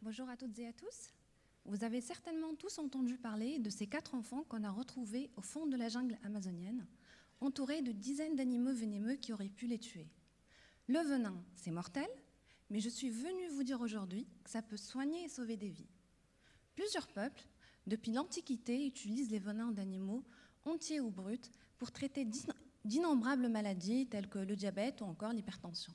Bonjour à toutes et à tous. Vous avez certainement tous entendu parler de ces 4 enfants qu'on a retrouvés au fond de la jungle amazonienne, entourés de dizaines d'animaux venimeux qui auraient pu les tuer. Le venin, c'est mortel, mais je suis venue vous dire aujourd'hui que ça peut soigner et sauver des vies. Plusieurs peuples, depuis l'Antiquité, utilisent les venins d'animaux, entiers ou bruts, pour traiter d'innombrables maladies telles que le diabète ou encore l'hypertension.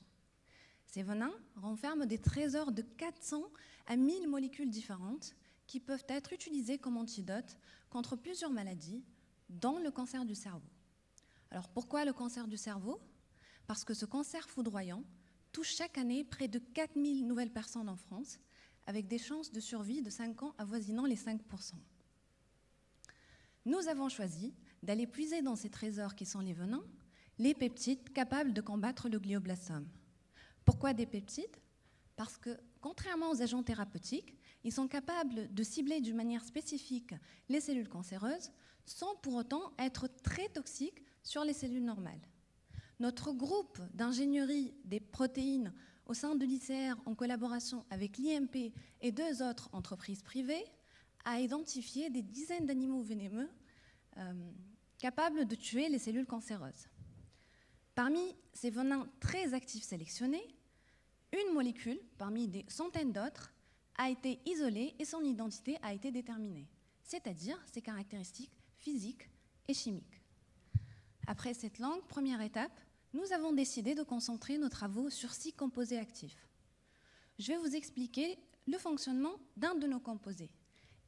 Ces venins renferment des trésors de 400 à 1000 molécules différentes qui peuvent être utilisées comme antidotes contre plusieurs maladies, dont le cancer du cerveau. Alors pourquoi le cancer du cerveau? Parce que ce cancer foudroyant touche chaque année près de 4000 nouvelles personnes en France, avec des chances de survie de 5 ans avoisinant les 5%. Nous avons choisi d'aller puiser dans ces trésors qui sont les venins, les peptides capables de combattre le glioblastome. Pourquoi des peptides? Parce que, contrairement aux agents thérapeutiques, ils sont capables de cibler d'une manière spécifique les cellules cancéreuses sans pour autant être très toxiques sur les cellules normales. Notre groupe d'ingénierie des protéines au sein de l'ICR, en collaboration avec l'IMP et 2 autres entreprises privées, a identifié des dizaines d'animaux venimeux capables de tuer les cellules cancéreuses. Parmi ces venins très actifs sélectionnés, une molécule, parmi des centaines d'autres, a été isolée et son identité a été déterminée, c'est-à-dire ses caractéristiques physiques et chimiques. Après cette longue première étape, nous avons décidé de concentrer nos travaux sur 6 composés actifs. Je vais vous expliquer le fonctionnement d'un de nos composés.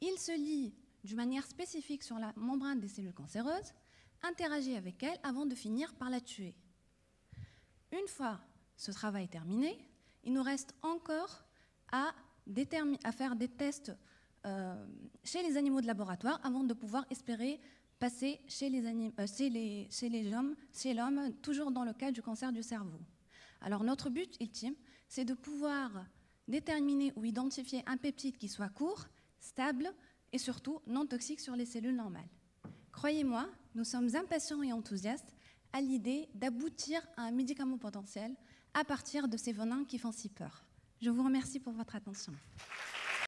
Il se lie d'une manière spécifique sur la membrane des cellules cancéreuses, interagit avec elles avant de finir par la tuer. Une fois ce travail terminé, il nous reste encore à faire des tests chez les animaux de laboratoire avant de pouvoir espérer passer chez l'homme, toujours dans le cas du cancer du cerveau. Alors notre but ultime, c'est de pouvoir déterminer ou identifier un peptide qui soit court, stable et surtout non toxique sur les cellules normales. Croyez-moi, nous sommes impatients et enthousiastes à l'idée d'aboutir à un médicament potentiel à partir de ces venins qui font si peur. Je vous remercie pour votre attention.